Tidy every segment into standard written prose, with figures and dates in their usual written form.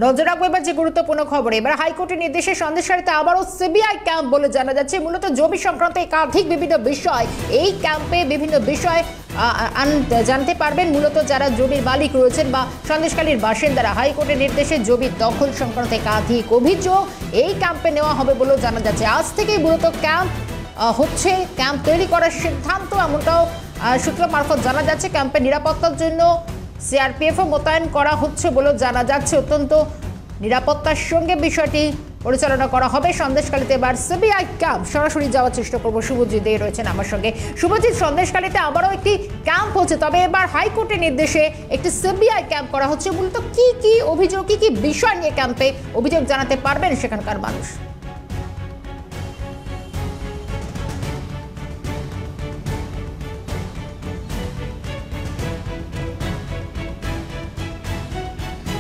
নজর রাখবো এবার যে গুরুত্বপূর্ণ খবর। এবার হাইকোর্টের নির্দেশে সন্দেশখালীতে আবারও সিবিআই ক্যাম্প বলে জানা যাচ্ছে। মূলত জমি সংক্রান্ত একাধিক বিভিন্ন বিষয়, এই ক্যাম্পে বিভিন্ন বিষয় জানতে পারবেন মূলত যারা জমির মালিক রয়েছেন বা সন্দেশখালীর বাসিন্দারা। হাইকোর্টের নির্দেশে জমি দখল সংক্রান্ত একাধিক অভিযোগ এই ক্যাম্পে নেওয়া হবে বলেও জানা যাচ্ছে। আজ থেকেই মূলত ক্যাম্প তৈরি করার সিদ্ধান্ত, এমনটাও সূত্র মারফত জানা যাচ্ছে। ক্যাম্পের নিরাপত্তার জন্য সিআরপিএফও মোতায়েন করা হচ্ছে বলেও জানা যাচ্ছে। অত্যন্ত নিরাপত্তার সঙ্গে বিষয়টি পরিচালনা করা হবে। সন্দেশখালীতে এবার সিবিআই ক্যাম্প, সরাসরি যাওয়ার চেষ্টা করবো। শুভজিৎ দে রয়েছেন আমার সঙ্গে। শুভজিৎ, সন্দেশখালীতে আবারও একটি ক্যাম্প হচ্ছে, তবে এবার হাইকোর্টের নির্দেশে একটি সিবিআই ক্যাম্প করা হচ্ছে। মূলত কি কি অভিযোগ, কি কি বিষয় নিয়ে ক্যাম্পে অভিযোগ জানাতে পারবেন সেখানকার মানুষ?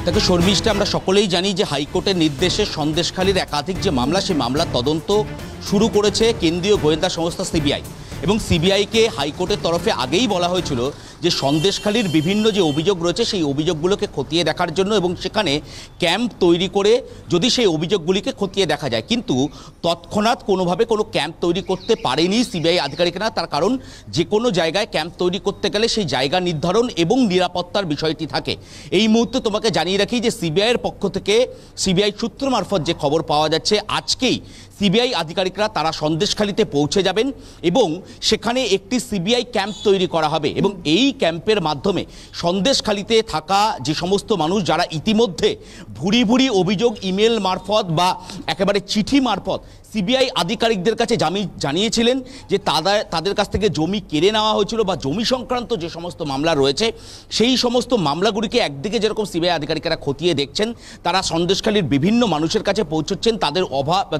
তাকে শর্মিষ্ঠা, আমরা সকলেই জানি যে হাইকোর্টের নির্দেশে সন্দেশখালীর একাধিক যে মামলা, সেই মামলার তদন্ত শুরু করেছে কেন্দ্রীয় গোয়েন্দা সংস্থা সিবিআই। এবং সিবিআইকে হাইকোর্টের তরফে আগেই বলা হয়েছিল যে সন্দেশখালীর বিভিন্ন যে অভিযোগ রয়েছে সেই অভিযোগগুলোকে খতিয়ে দেখার জন্য এবং সেখানে ক্যাম্প তৈরি করে যদি সেই অভিযোগগুলিকে খতিয়ে দেখা যায়। কিন্তু তৎক্ষণাৎ কোনোভাবে কোনো ক্যাম্প তৈরি করতে পারেনি সিবিআই আধিকারিকরা। তার কারণ যে কোনো জায়গায় ক্যাম্প তৈরি করতে গেলে সেই জায়গা নির্ধারণ এবং নিরাপত্তার বিষয়টি থাকে। এই মুহূর্তে তোমাকে জানিয়ে রাখি যে সিবিআইয়ের পক্ষ থেকে, সিবিআই সূত্র মারফত যে খবর পাওয়া যাচ্ছে, আজকেই সিবিআই আধিকারিকরা তারা সন্দেশখালীতে পৌঁছে যাবেন এবং সেখানে একটি সিবিআই ক্যাম্প তৈরি করা হবে। এবং এই ক্যাম্পের মাধ্যমে সন্দেশখালীতে থাকা যে সমস্ত মানুষ যারা ইতিমধ্যে ভুরি ভুরি অভিযোগ ইমেল মারফত বা একেবারে চিঠি মারফত সিবিআই আধিকারিকদের কাছে জানিয়েছিলেন যে তাদের কাছ থেকে জমি কেড়ে নেওয়া হয়েছিল বা জমি সংক্রান্ত যে সমস্ত মামলা রয়েছে সেই সমস্ত মামলাগুলিকে একদিকে যেরকম সিবিআই আধিকারিকরা খতিয়ে দেখছেন, তারা সন্দেশখালীর বিভিন্ন মানুষের কাছে পৌঁছচ্ছেন,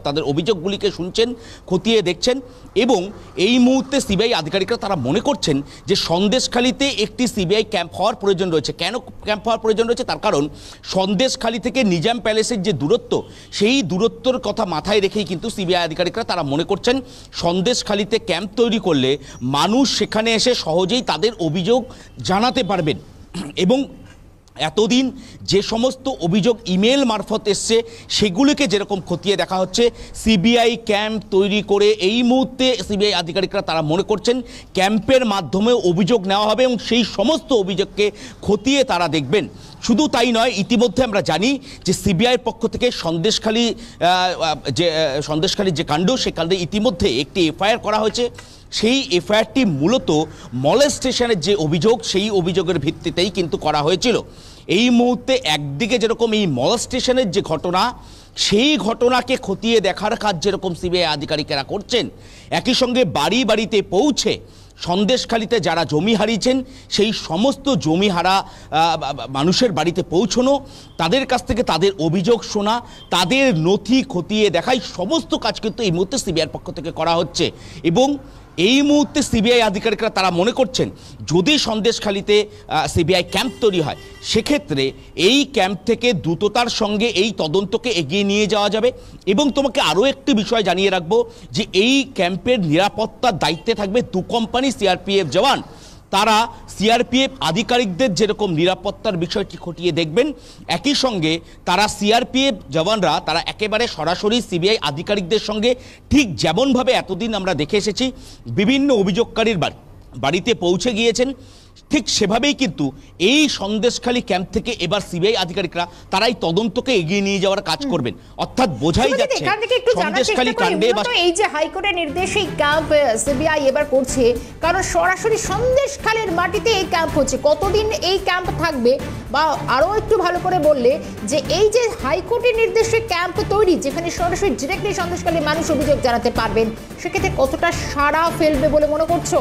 তাদের অভিযোগগুলিকে শুনছেন, খতিয়ে দেখছেন। এবং এই মুহূর্তে সিবিআই আধিকারিকরা তারা মনে করছেন যে সন্দেশখালীতে একটি সিবিআই ক্যাম্প হওয়ার প্রয়োজন রয়েছে। কেন ক্যাম্প হওয়ার প্রয়োজন রয়েছে? তার কারণ সন্দেশখালী থেকে নিজাম প্যালেসের যে দূরত্ব, সেই দূরত্বর কথা মাথায় রেখেই কিন্তু সিবিআই আধিকারিকরা তারা মনে করছেন সন্দেশখালীতে ক্যাম্প তৈরি করলে মানুষ সেখানে এসে সহজেই তাদের অভিযোগ জানাতে পারবেন। এবং এতদিন যে সমস্ত অভিযোগ ইমেল মারফত এসছে সেগুলিকে যেরকম খতিয়ে দেখা হচ্ছে, সিবিআই ক্যাম্প তৈরি করে এই মুহূর্তে সিবিআই আধিকারিকরা তারা মনে করছেন ক্যাম্পের মাধ্যমে অভিযোগ নেওয়া হবে এবং সেই সমস্ত অভিযোগকে খতিয়ে তারা দেখবেন। শুধু তাই নয়, ইতিমধ্যে আমরা জানি যে সিবিআইয়ের পক্ষ থেকে সন্দেশখালীর যে কাণ্ড, সে কাণ্ডে ইতিমধ্যে একটি এফআইআর করা হয়েছে। সেই এফআইআরটি মূলত মলেস্টেশনের যে অভিযোগ, সেই অভিযোগের ভিত্তিতেই কিন্তু করা হয়েছিল। এই মুহূর্তে একদিকে যেরকম এই মলেস্টেশনের যে ঘটনা, সেই ঘটনাকে খতিয়ে দেখার কাজ যেরকম সিবিআই আধিকারিকেরা করছেন, একই সঙ্গে বাড়ি বাড়িতে পৌঁছে সন্দেশখালীতে যারা জমি হারিয়েছেন সেই সমস্ত জমি হারা মানুষের বাড়িতে পৌঁছনো, তাদের কাছ থেকে তাদের অভিযোগ শোনা, তাদের নথি খতিয়ে দেখাই সমস্ত কাজ কিন্তু এই মুহূর্তে সিবিআইয়ের পক্ষ থেকে করা হচ্ছে। এবং এই মুহূর্তে সিবিআই আধিকারিকরা তারা মনে করছেন যদি সন্দেশখালীতে সিবিআই ক্যাম্প তৈরি হয়, সেক্ষেত্রে এই ক্যাম্প থেকে দ্রুততার সঙ্গে এই তদন্তকে এগিয়ে নিয়ে যাওয়া যাবে। এবং তোমাকে আরও একটি বিষয় জানিয়ে রাখবো যে এই ক্যাম্পের নিরাপত্তার দায়িত্বে থাকবে 2 কোম্পানি সিআরপিএফ জওয়ান। তারা সিআরপিএফ আধিকারিকদের যেরকম নিরাপত্তার বিষয়টি খতিয়ে দেখবেন, একই সঙ্গে তারা সিআরপিএফ জওয়ানরা তারা একেবারে সরাসরি সিবিআই আধিকারিকদের সঙ্গে ঠিক যেমনভাবে এতদিন আমরা দেখে এসেছি বিভিন্ন অভিযোগকারীর বাড়িতে পৌঁছে গিয়েছেন, ঠিক সেভাবেই কিন্তু এই সন্দেশখালী ক্যাম্প থেকে এবার সিবিআই আধিকারিকরা তারাই তদন্তকে এগিয়ে নিয়ে যাওয়ার কাজ করবেন। অর্থাৎ বোঝাই যাচ্ছে সন্দেশখালী কাণ্ডে এই যে হাইকোর্টের নির্দেশে ক্যাম্প সিবিআই এবার করছে, কারণ সরাসরি সন্দেশখালীর মাটিতে এই ক্যাম্প হচ্ছে। কতদিন এই ক্যাম্প থাকবে, বা আরো একটু ভালো করে বললে যে এই যে হাইকোর্টের নির্দেশে ক্যাম্প তৈরি, যেখানে সরাসরি ডিরেক্টলি সন্দেশখালীর মানুষ অভিযোগ জানাতে পারবেন, সেক্ষেত্রে কতটা সাড়া ফেলবে বলে মনে করছো?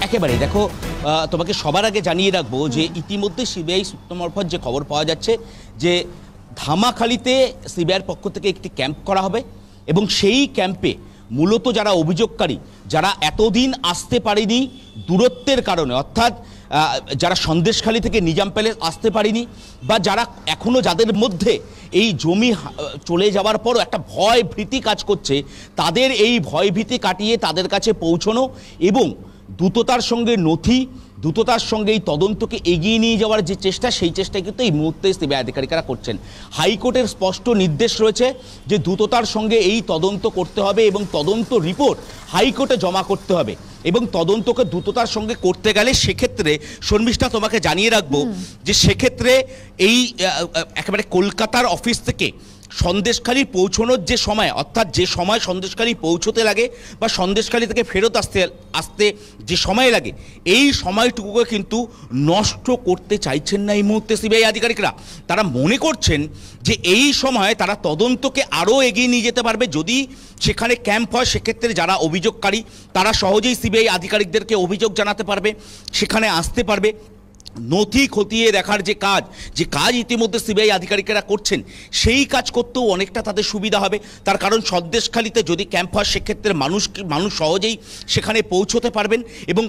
একেবারে দেখো, তোমাকে সবার আগে জানিয়ে রাখবো যে ইতিমধ্যে সিবিআই সূত্র মারফত যে খবর পাওয়া যাচ্ছে যে ধামাখালীতে সিবিআইয়ের পক্ষ থেকে একটি ক্যাম্প করা হবে এবং সেই ক্যাম্পে মূলত যারা অভিযোগকারী, যারা এতদিন আসতে পারেনি দূরত্বের কারণে, অর্থাৎ যারা সন্দেশখালী থেকে নিজাম প্যালেস আসতে পারেনি, বা যারা এখনও যাদের মধ্যে এই জমি চলে যাওয়ার পরও একটা ভয় ভীতি কাজ করছে, তাদের এই ভয় ভীতি কাটিয়ে তাদের কাছে পৌঁছানো এবং দ্রুততার সঙ্গে দ্রুততার সঙ্গে এই তদন্তকে এগিয়ে নিয়ে যাওয়ার যে চেষ্টা, সেই চেষ্টায় কিন্তু এই মুহূর্তে সিবিআই আধিকারিকরা করছেন। হাইকোর্টের স্পষ্ট নির্দেশ রয়েছে যে দ্রুততার সঙ্গে এই তদন্ত করতে হবে এবং তদন্ত রিপোর্ট হাইকোর্টে জমা করতে হবে, এবং তদন্তকে দ্রুততার সঙ্গে করতে গেলে সেক্ষেত্রে শর্মিষ্ঠা তোমাকে জানিয়ে রাখবো যে সেক্ষেত্রে এই একেবারে কলকাতার অফিস থেকে সন্দেশখালী পৌঁছানোর যে সময়, অর্থাৎ যে সময় সন্দেশখালী পৌঁছতে লাগে বা সন্দেশখালী থেকে ফেরত আসতে যে সময় লাগে, এই সময়টুকুকে কিন্তু নষ্ট করতে চাইছেন না এই মুহূর্তে সিবিআই আধিকারিকরা। তারা মনে করছেন যে এই সময় তারা তদন্তকে আরও এগিয়ে নিয়ে যেতে পারবে। যদি সেখানে ক্যাম্প হয়, সেক্ষেত্রে যারা অভিযোগকারী তারা সহজেই সিবিআই আধিকারিকদেরকে অভিযোগ জানাতে পারবে, সেখানে আসতে পারবে। নথি খতিয়ে দেখার যে কাজ ইতিমধ্যে সিবিআই আধিকারিকেরা করছেন, সেই কাজ করতেও অনেকটা তাদের সুবিধা হবে। তার কারণ সন্দেশখালীতে যদি ক্যাম্প হয়, সেক্ষেত্রে মানুষ সহজেই সেখানে পৌঁছতে পারবেন, এবং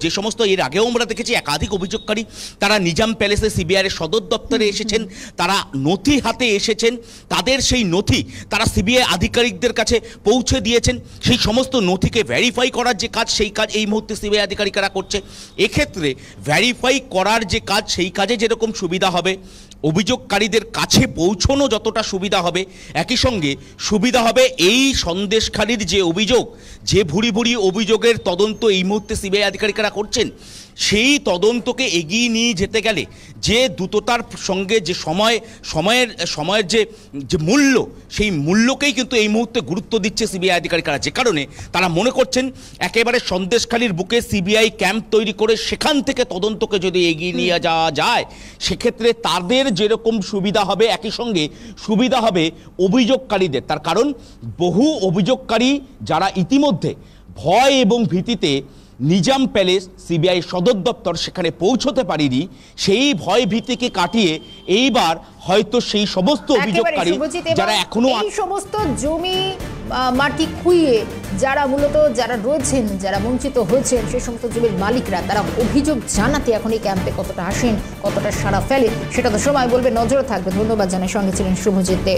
যে সমস্ত এর আগেও আমরা দেখেছি একাধিক অভিযোগকারী তারা নিজাম প্যালেসে সিবিআইয়ের সদর দপ্তরে এসেছেন, তারা নথি হাতে এসেছেন, তাদের সেই নথি তারা সিবিআই আধিকারিকদের কাছে পৌঁছে দিয়েছেন। সেই সমস্ত নথিকে ভেরিফাই করার যে কাজ, সেই কাজ এই মুহূর্তে সিবিআই আধিকারিকরা করছে। এক্ষেত্রে ভেরিফাই করার যে কাজ, সেই কাজে যেরকম সুবিধা হবে, অভিযোগকারীদের কাছে পৌঁছানো যতটা সুবিধা হবে, একই সঙ্গে সুবিধা হবে এই সন্দেশখালীর যে অভিযোগ, যে ভুরি ভুরি অভিযোগের তদন্ত এই মুহূর্তে সিবিআই আধিকারিকরা করছেন, সেই তদন্তকে এগিয়ে নিয়ে যেতে গেলে যে দ্রুততার সঙ্গে যে সময়ের যে মূল্য, সেই মূল্যকেই কিন্তু এই মুহূর্তে গুরুত্ব দিচ্ছে সিবিআই আধিকারিকরা। যে কারণে তারা মনে করছেন একেবারে সন্দেশখালীর বুকে সিবিআই ক্যাম্প তৈরি করে সেখান থেকে তদন্তকে যদি এগিয়ে নিয়ে যাওয়া যায়, সেক্ষেত্রে তাদের যেরকম সুবিধা হবে, একই সঙ্গে সুবিধা হবে অভিযোগকারীদের। তার কারণ বহু অভিযোগকারী যারা ইতিমধ্যে ভয় এবং ভীতিতে নিজাম প্যালেস সিবিআই সদর দপ্তর সেখানে পৌঁছতে পারেনি, সেই ভয় ভীতিকে কাটিয়ে এইবার হয়তো সেই সমস্ত অভিযোগকারী যারা এখনো এই সমস্ত জমি মাটি খুইয়ে যারা রয়েছেন, যারা বঞ্চিত হয়েছেন, সেই সমস্ত জমির মালিকরা তারা অভিযোগ জানাতে এখন এই ক্যাম্পে কতটা আসেন, কতটা সাড়া ফেলে, সেটা তো সময় বলবে, নজরে থাকবে। ধন্যবাদ জানাই, সঙ্গে ছিলেন শুভজিৎ দে।